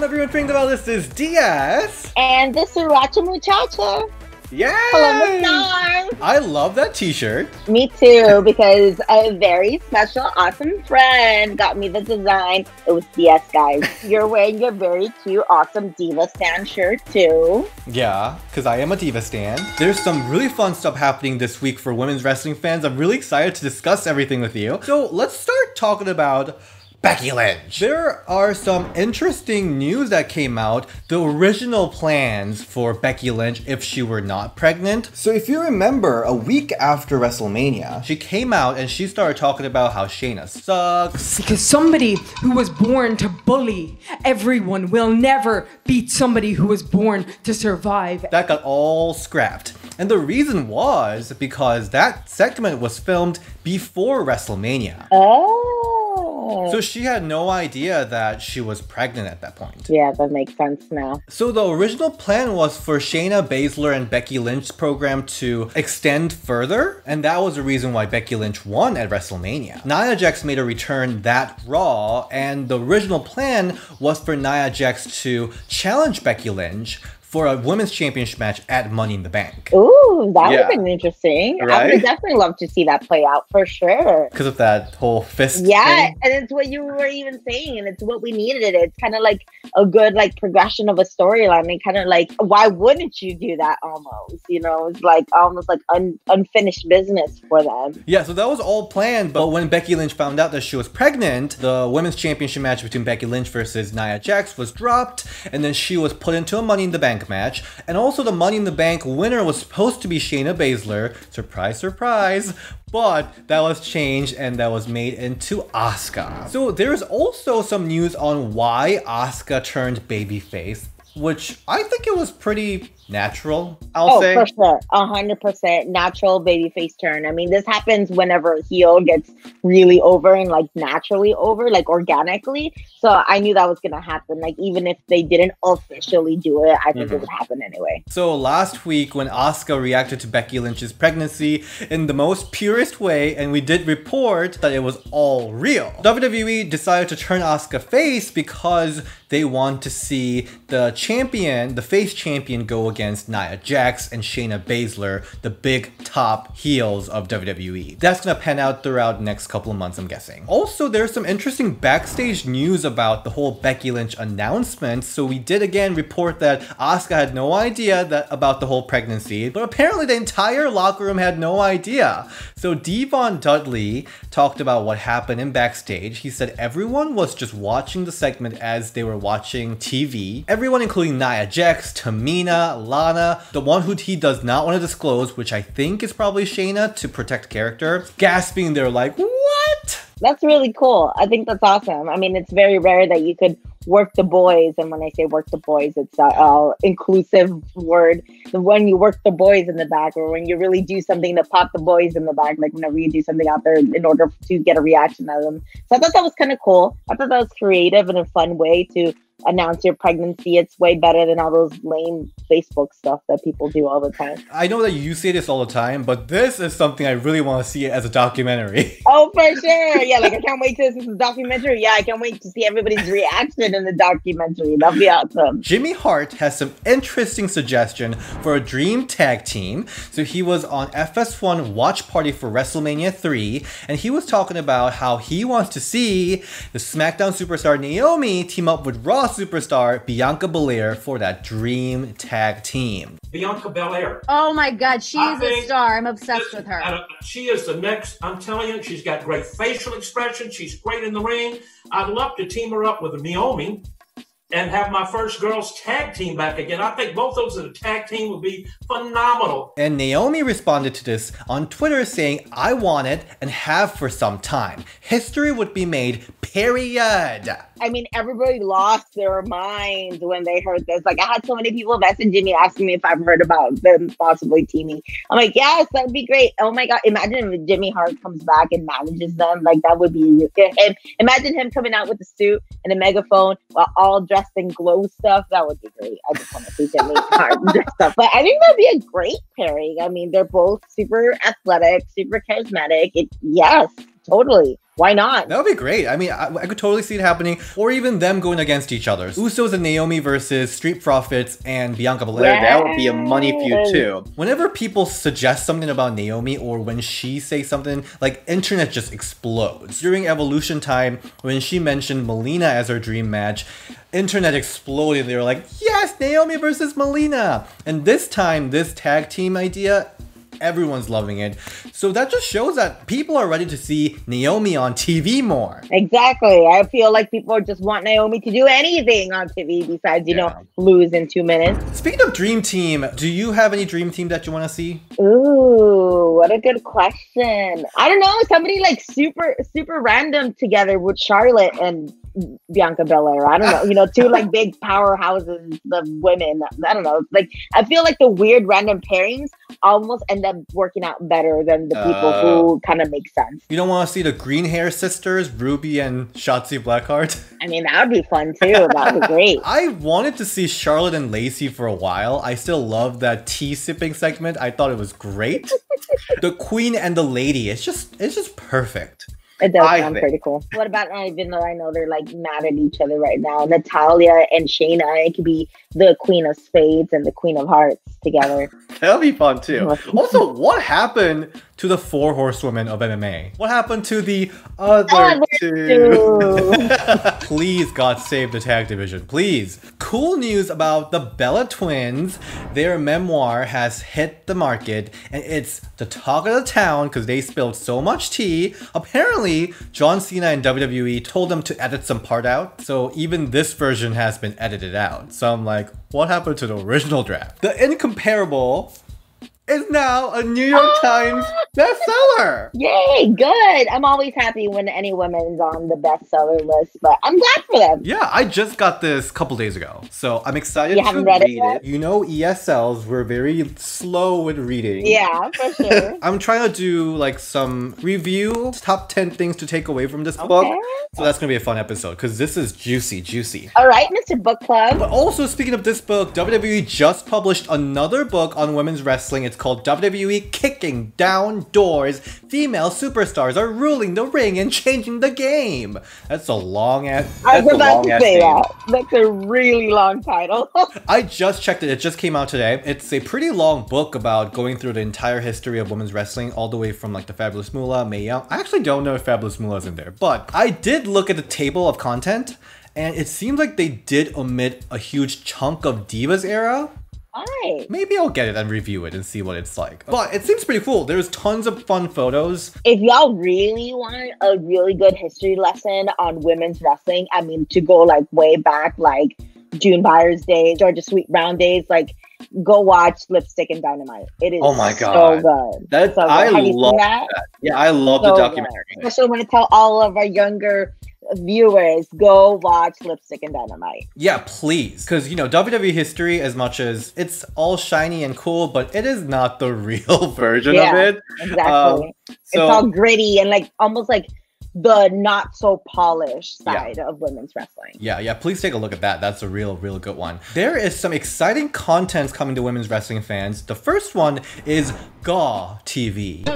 I'm everyone think about this is Diaz. And this is Racha Muchacha. Yeah. Hello, stars. I love that t-shirt. Me too, because a very special, awesome friend got me the design. It was DS, guys. You're wearing your very cute, awesome Diva Stan shirt too. Yeah, because I am a Diva stan. There's some really fun stuff happening this week for women's wrestling fans. I'm really excited to discuss everything with you. So let's start talking about Becky Lynch. There are some interesting news that came out. The original plans for Becky Lynch if she were not pregnant. So if you remember, a week after WrestleMania, she came out and she started talking about how Shayna sucks. Because somebody who was born to bully everyone will never beat somebody who was born to survive. That got all scrapped. And the reason was because that segment was filmed before WrestleMania. Oh. So she had no idea that she was pregnant at that point. Yeah, that makes sense now. So the original plan was for Shayna Baszler and Becky Lynch's program to extend further, and that was the reason why Becky Lynch won at WrestleMania. Nia Jax made a return that Raw, and the original plan was for Nia Jax to challenge Becky Lynch for a women's championship match at Money in the Bank. Ooh, that would have been interesting. Right? I would definitely love to see that play out for sure. Because of that whole fist Yeah, thing. and it's what you were even saying, and it's what we needed. It's kind of like a good progression of a storyline. I mean, kind of like, why wouldn't you do that almost? You know, it's like almost like unfinished business for them. Yeah, so that was all planned, but when Becky Lynch found out that she was pregnant, the women's championship match between Becky Lynch versus Nia Jax was dropped, and then she was put into a Money in the Bank match. And also the Money in the Bank winner was supposed to be Shayna Baszler. Surprise, surprise. But that was changed and that was made into Asuka. So there's also some news on why Asuka turned babyface, which I think it was pretty natural, I'll say. For sure. 100% natural babyface turn. I mean, this happens whenever a heel gets really over and naturally over, organically. So I knew that was going to happen. Even if they didn't officially do it, I think it would happen anyway. So last week when Asuka reacted to Becky Lynch's pregnancy in the most purest way, and we did report that it was all real, WWE decided to turn Asuka face because they want to see the champion, the face champion, go against Nia Jax and Shayna Baszler, the big top heels of WWE. That's gonna pan out throughout the next couple of months, I'm guessing. Also, there's some interesting backstage news about the whole Becky Lynch announcement. So we did again report that Asuka had no idea about the whole pregnancy, but apparently the entire locker room had no idea. So Devon Dudley talked about what happened in backstage. He said everyone was just watching the segment as they were watching TV. Everyone, including Nia Jax, Tamina, Lana, the one who he does not want to disclose, which I think is probably Shayna to protect character, gasping. They're like, what? That's really cool. I think that's awesome. I mean, it's very rare that you could work the boys. And when I say work the boys, it's an inclusive word. When you work the boys in the back, or when you really do something to pop the boys in the back, whenever you do something out there in order to get a reaction out of them. So I thought that was kind of cool. I thought that was creative and a fun way to announce your pregnancy. It's way better than all those lame Facebook stuff that people do all the time. I know that you say this all the time, but this is something I really want to see as a documentary. Oh, for sure. Yeah, I can't wait to see this documentary. Yeah, I can't wait to see everybody's reaction in the documentary. That'll be awesome. Jimmy Hart has some interesting suggestion for a dream tag team. So he was on FS1 Watch Party for WrestleMania 3, and he was talking about how he wants to see the SmackDown superstar Naomi team up with Raw superstar Bianca Belair for that dream tag team. Bianca Belair. Oh my God, she is a star. I'm obsessed with her. She is the next, I'm telling you, she's got great facial expression. She's great in the ring. I'd love to team her up with Naomi and have my first girls tag team back again. I think both those in a tag team would be phenomenal. And Naomi responded to this on Twitter saying, I want it and have for some time. History would be made, period. I mean, everybody lost their minds when they heard this. I had so many people messaging me asking me if I've heard about them possibly teaming. I'm like, yes, that would be great. Oh my God, imagine if Jimmy Hart comes back and manages them. That would be him. Imagine him coming out with a suit and a megaphone while all dressed in glow stuff. That would be great. I just want to see Jimmy Hart dressed up. But I think that'd be a great pairing. I mean, they're both super athletic, super charismatic. Yes. Totally. Why not? That would be great. I mean, I could totally see it happening. Or even them going against each other. Usos and Naomi versus Street Profits and Bianca Belair. Yes. That would be a money feud too. Whenever people suggest something about Naomi or when she says something, like, internet just explodes. During Evolution time, when she mentioned Melina as her dream match, internet exploded. They were like, yes, Naomi versus Melina. And this time, this tag team idea, everyone's loving it. So that just shows that people are ready to see Naomi on TV more. Exactly. I feel like people just want Naomi to do anything on TV besides, you know, lose in 2 minutes. Speaking of Dream Team, do you have any Dream Team that you want to see? Ooh, what a good question. I don't know. Somebody like super random together with Charlotte and Bianca Belair. I don't know. You know, two like big powerhouses of women. I don't know. Like, I feel like the weird random pairings almost end up working out better than the people who kind of make sense. You don't want to see the green hair sisters, Ruby and Shotzi Blackheart? I mean, that would be fun too. That would be great. I wanted to see Charlotte and Lacey for a while. I still love that tea sipping segment. I thought it was great. The Queen and the Lady. It's just perfect. It does sound pretty cool. What about, even though I know they're like mad at each other right now, Natalya and Shayna, it could be the Queen of Spades and the Queen of Hearts together. That'll be fun too. Also, what happened to the 4 horsewomen of MMA? What happened to the other two? Please, God, save the tag division. Please. Cool news about the Bella Twins. Their memoir has hit the market, and it's the talk of the town because they spilled so much tea. Apparently, John Cena and WWE told them to edit some part out, so even this version has been edited out. So I'm like, what happened to the original draft? The incomparable is now a New York Times bestseller. Yay, good. I'm always happy when any woman's on the bestseller list, but I'm glad for them. Yeah, I just got this a couple days ago, so I'm excited You haven't read it yet? You know, ESLs were very slow with reading. Yeah, for sure. I'm trying to do like some review, top 10 things to take away from this book. So that's going to be a fun episode because this is juicy. All right, Mr. Book Club. But also, speaking of this book, WWE just published another book on women's wrestling. It's called WWE Kicking Down Doors. Female superstars are ruling the ring and changing the game. That's a long ass. I was about to say that. That's a really long title. I just checked it. It just came out today. It's a pretty long book about going through the entire history of women's wrestling, all the way from like the Fabulous Moolah, Mae Young. I actually don't know if Fabulous Moolah's in there, but I did look at the table of content, and it seems like they did omit a huge chunk of Divas era. Why? Maybe I'll get it and review it and see what it's like. But it seems pretty cool. There's tons of fun photos. If y'all really want a really good history lesson on women's wrestling, I mean, to go like way back, like June Byers days, Georgia Sweet Brown days, like go watch Lipstick and Dynamite. It is so good. That's, so good. I Have you love seen that? Yeah, I love the documentary. Good. Especially when I tell all of our younger viewers, go watch Lipstick and Dynamite. Yeah, please. Because, you know, WWE history, as much as it's all shiny and cool, but it is not the real version of it. Exactly. It's all gritty and like almost like the not so polished side of women's wrestling. Yeah, please take a look at that. That's a real good one. There is some exciting content coming to women's wrestling fans. The first one is GAW TV.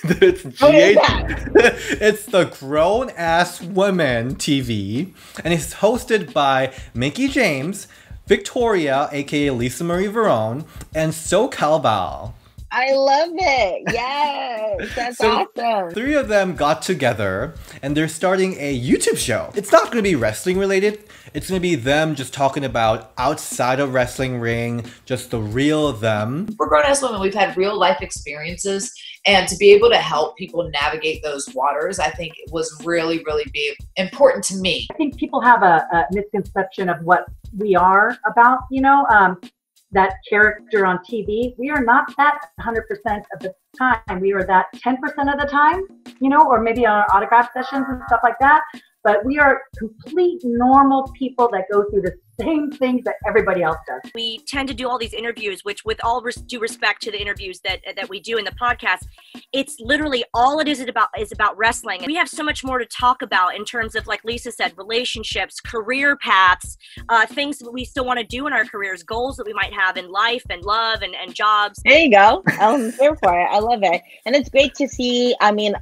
It's It's the Grown Ass Women TV, and it's hosted by Mickie James, Victoria, aka Lisa Marie Verone, and SoCal Val. I love it. Yes, that's awesome. 3 of them got together and they're starting a YouTube show. It's not going to be wrestling related. It's going to be them just talking about outside of wrestling ring, just the real them. We're grown-ass women. We've had real life experiences, and to be able to help people navigate those waters, I think it was really important to me. I think people have a misconception of what we are about, you know, that character on TV. We are not that 100% of the time. We are that 10% of the time, you know, or maybe on our autograph sessions and stuff like that. but we are complete normal people that go through the same things that everybody else does. We tend to do all these interviews, which with all due respect to the interviews that we do in the podcast, it's literally all it is about wrestling. And we have so much more to talk about in terms of, like Lisa said, relationships, career paths, things that we still want to do in our careers, goals that we might have in life and love and jobs. There you go. I'm here for it. I love it. And it's great to see, I mean,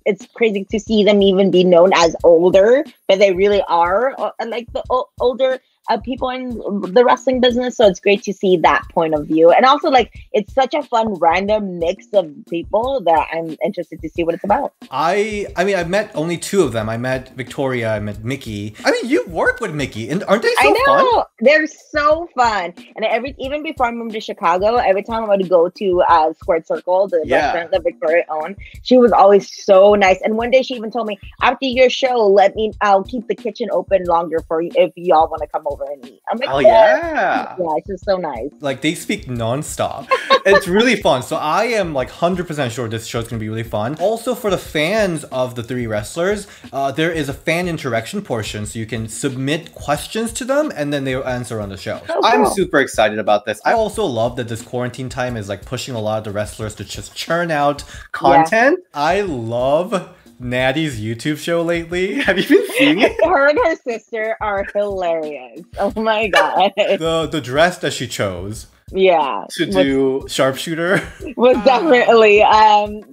it's crazy to see them even be known as older, but they really are like the older people in the wrestling business. So it's great to see that point of view. And also, like, it's such a fun random mix of people that I'm interested to see what it's about. I mean, I've met only two of them. I met Victoria, I met Mickie. I mean, you've worked with Mickie, and aren't they so fun? They're so fun. And even before I moved to Chicago, every time I would go to Squared Circle, the restaurant that Victoria owned, she was always so nice. And one day she even told me, after your show, I'll keep the kitchen open longer for you if y'all want to come over and eat. I'm like, oh yeah, it's just so nice. Like, they speak nonstop. It's really fun. So I am like 100% sure this show's gonna be really fun. Also, for the fans of the three wrestlers, there is a fan interaction portion, so you can submit questions to them, and then they'll answer on the show. Oh, cool. I'm super excited about this. I also love that this quarantine time is like pushing a lot of the wrestlers to just churn out content. Yeah. I love Natty's YouTube show lately. Have you been seeing it? Her and her sister are hilarious. Oh my god. The dress that she chose. Yeah. To do sharpshooter. Was definitely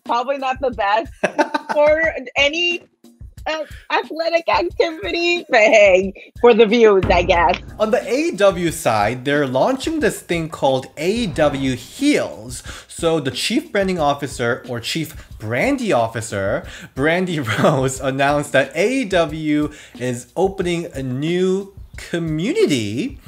probably not the best for any athletic activity, but hey, for the views, I guess. On the AEW side, they're launching this thing called AEW Heels. So the chief branding officer, or chief brandy officer, Brandy Rose, announced that AEW is opening a new community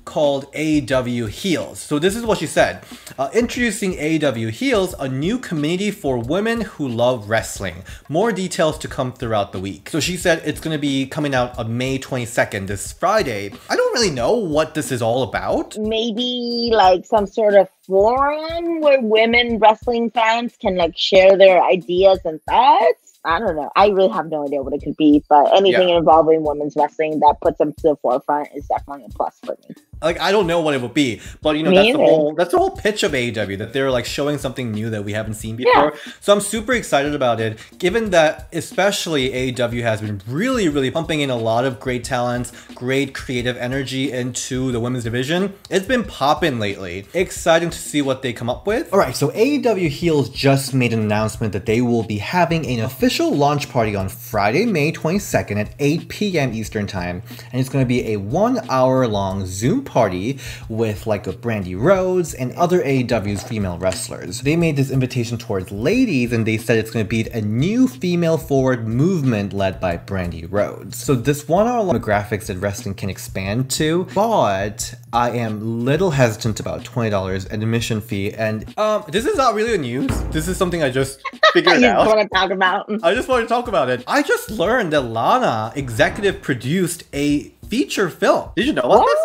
called AEW Heels. So this is what she said. Introducing AEW Heels, a new community for women who love wrestling. More details to come throughout the week. So she said it's going to be coming out on May 22nd, this Friday. I don't really know what this is all about. Maybe like some sort of forum where women wrestling fans can like share their ideas and thoughts. I don't know. I really have no idea what it could be, but anything involving women's wrestling that puts them to the forefront is definitely a plus for me. Like, I don't know what it would be, but you know, that's the whole pitch of AEW, that they're like showing something new that we haven't seen before. Yeah. So I'm super excited about it, given that especially AEW has been really, really pumping in a lot of great talents, great creative energy into the women's division. It's been popping lately. Exciting to see what they come up with. All right, so AEW Heels just made an announcement that they will be having an official launch party on Friday, May 22nd at 8 p.m. Eastern Time, and it's going to be a 1 hour long Zoom party with like a Brandy Rose and other AEW's female wrestlers. They made this invitation towards ladies, and they said it's going to be a new female forward movement led by Brandy Rose. So this 1 hour long graphics that wrestling can expand to, but I am little hesitant about $20 admission fee, and this is not really a news. This is something I just figured out. You want to talk about? I just want to talk about it. I just learned that Lana executive produced a feature film. Did you know about this?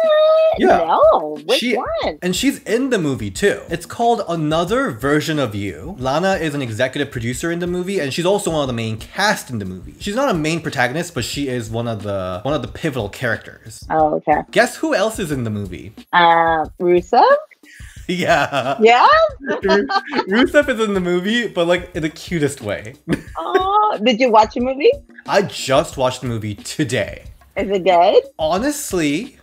Yeah. No. Which one? And she's in the movie too. It's called Another Version of You. Lana is an executive producer in the movie, and she's also one of the main cast in the movie. She's not a main protagonist, but she is one of the pivotal characters. Oh, okay. Guess who else is in the movie? Rusev? Yeah. Yeah? Rusev is in the movie, but like in the cutest way. Oh, did you watch the movie? I just watched the movie today. Is it good? Honestly,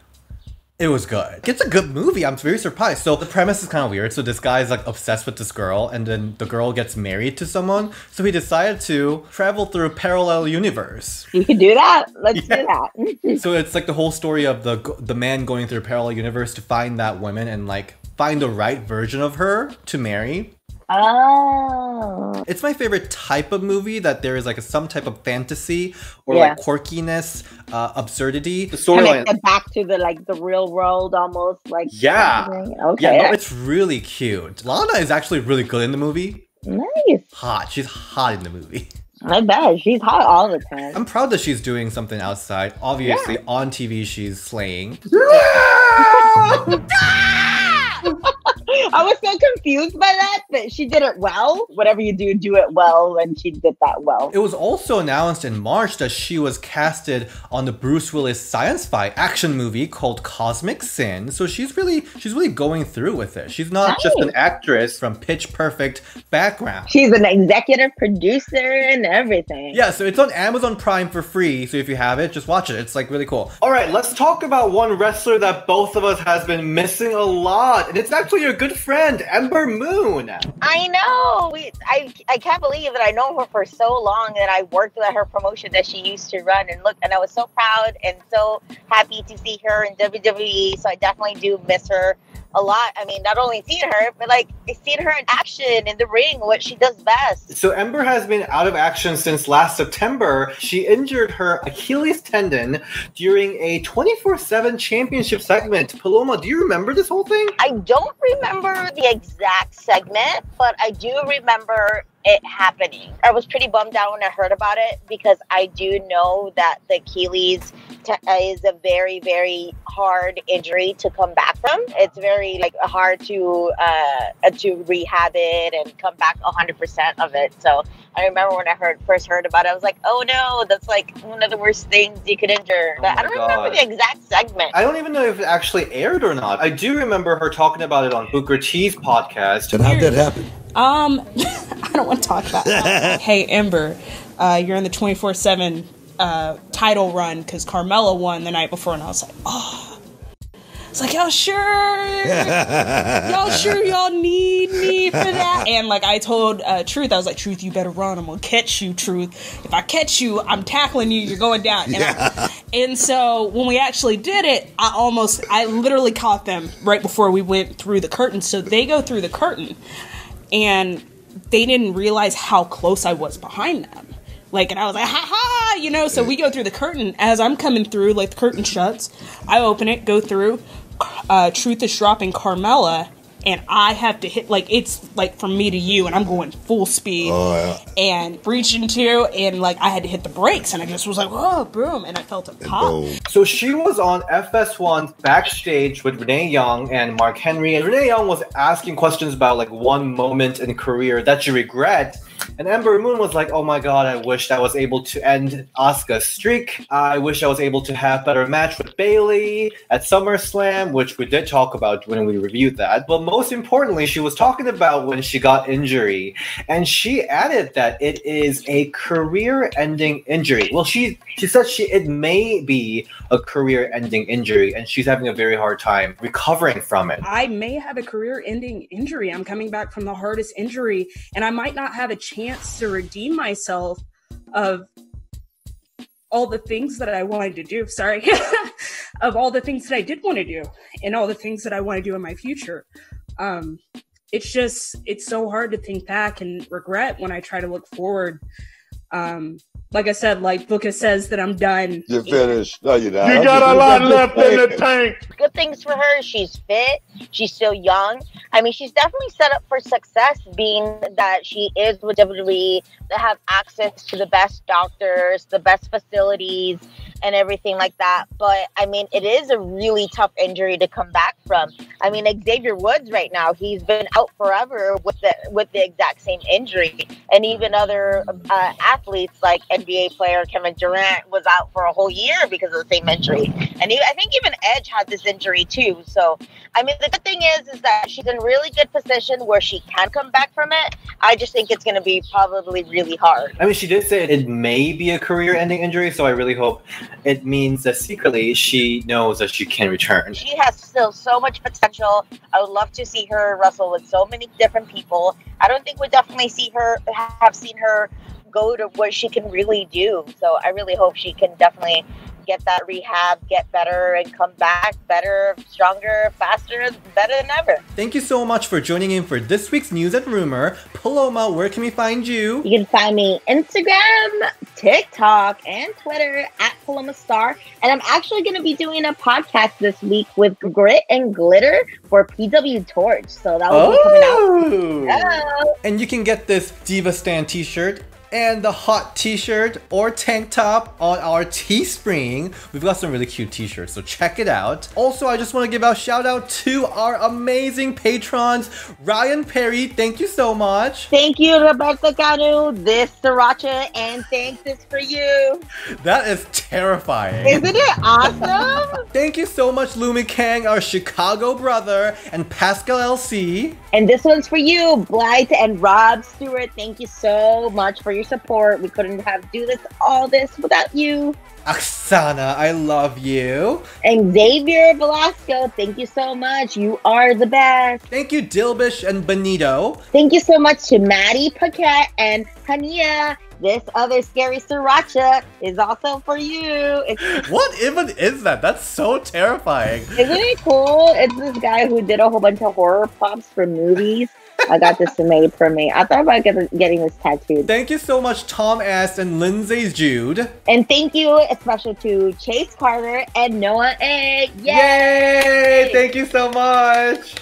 it was good. It's a good movie. I'm very surprised. So the premise is kind of weird. So this guy is like obsessed with this girl, and then the girl gets married to someone. So he decided to travel through a parallel universe. You can do that. Let's do that. So it's like the whole story of the man going through a parallel universe to find that woman and like find the right version of her to marry. Oh. It's my favorite type of movie, that there is like some type of fantasy or like quirkiness, absurdity. The storyline back to the real world almost, like. Yeah. Okay. Yeah, no, it's really cute. Lana is actually really good in the movie. Nice. Hot. She's hot in the movie. I bet. She's hot all the time. I'm proud that she's doing something outside. Obviously, on TV, she's slaying. I was so confused by that, but she did it well. Whatever you do, do it well, and she did that well. It was also announced in March that she was casted on the Bruce Willis sci-fi action movie called Cosmic Sin. So she's really going through with it. She's not just an actress from Pitch Perfect background. She's an executive producer and everything. Yeah, so it's on Amazon Prime for free. So if you have it, just watch it. It's like really cool. All right, let's talk about one wrestler that both of us has been missing a lot, and it's actually your good friend Ember Moon. I know. I can't believe that I know her for so long, that I worked at her promotion that she used to run, and I was so proud and so happy to see her in WWE. So I definitely do miss her a lot. I mean, not only seeing her, but like seeing her in action in the ring, what she does best. So Ember has been out of action since last September. She injured her Achilles tendon during a 24/7 championship segment. Paloma, do you remember this whole thing? I don't remember the exact segment, but I do remember it happening. I was pretty bummed out when I heard about it, because I do know that the Achilles is a very, very hard injury to come back from. It's very hard to rehab it and come back 100% of it. So I remember when I first heard about it, I was like, oh no, that's like one of the worst things you could injure. But I don't remember the exact segment. I don't even know if it actually aired or not. I do remember her talking about it on Booker T's podcast. And how'd that happen? I don't want to talk about that. Hey, Ember, you're in the 24/7 title run because Carmella won the night before, and I was like, oh. It's like, y'all sure? Y'all sure y'all need me for that? And I told Truth, I was like, Truth, you better run. I'm going to catch you, Truth. If I catch you, I'm tackling you. You're going down. And so when we actually did it, I literally caught them right before we went through the curtain. So they go through the curtain, and they didn't realize how close I was behind them. And I was like, ha ha, so we go through the curtain. As I'm coming through, the curtain shuts, I open it, go through. Truth is dropping Carmella, and I have to hit, it's from me to you, and I'm going full speed. Oh, yeah. And breaching too, and I had to hit the brakes, and I just was like, whoa, boom, and I felt it pop. So she was on FS1's Backstage with Renee Young and Mark Henry, and Renee Young was asking questions about one moment in career that you regret. And Ember Moon was like, oh my god, I wish I was able to end Asuka's streak. I wish I was able to have a better match with Bayley at SummerSlam, which we did talk about when we reviewed that. But most importantly, she was talking about when she got injury. And she added that it is a career-ending injury. Well, she said it may be a career-ending injury, and she's having a very hard time recovering from it. I may have a career-ending injury. I'm coming back from the hardest injury, and I might not have a chance to redeem myself of all the things that I wanted to do. Sorry. Of all the things that I did want to do and all the things that I want to do in my future. It's so hard to think back and regret when I try to look forward. Like I said, Booker says that I'm done. You're finished. No, you're not. You got a lot left in the tank. Good things for her. She's fit. She's still young. I mean, she's definitely set up for success, being that she is with WWE. They have access to the best doctors, the best facilities, and everything like that. But I mean, it is a really tough injury to come back from. I mean, Xavier Woods right now, he's been out forever with the exact same injury, and even other athletes like NBA player Kevin Durant was out for a whole year because of the same injury. And I think even Edge had this injury too. So I mean, the good thing is that she's in really good position where she can come back from it. I just think it's going to be probably really hard. I mean, she did say it may be a career-ending injury, so I really hope it means that secretly she knows that she can return. She has still so much potential. I would love to see her wrestle with so many different people. I don't think we'll definitely have seen her go to what she can really do. So I really hope she can definitely get that rehab, get better, and come back better, stronger, faster, better than ever. Thank you so much for joining in for this week's News and Rumor. Paloma, where can we find you? You can find me Instagram, TikTok, and Twitter at Paloma Star. And I'm actually going to be doing a podcast this week with Grit and Glitter for PW Torch. So that will be coming out. And you can get this Diva Stan t-shirt and the hot t-shirt or tank top on our Teespring. We've got some really cute t-shirts, so check it out. Also, I just want to give a shout out to our amazing patrons. Ryan Perry, thank you so much. Thank you, Roberto Canu. This sriracha and thanks is for you. That is terrifying. Isn't it awesome? Thank you so much, Lumi Kang, our Chicago brother, and Pascal LC. And this one's for you, Blythe and Rob Stewart. Thank you so much for your support. We couldn't have all this without you. Oksana, I love you. And Xavier Velasco, thank you so much. You are the best. Thank you, Dilbish and Benito. Thank you so much to Maddie Paquette and Hania. This other scary sriracha is also for you. What even is that? That's so terrifying. Isn't it cool? It's this guy who did a whole bunch of horror props for movies. I got this made for me. I thought about getting this tattooed. Thank you so much, Tom S. and Lindsay Jude. And thank you especially to Chase Carter and Noah A. Yay! Thank you so much.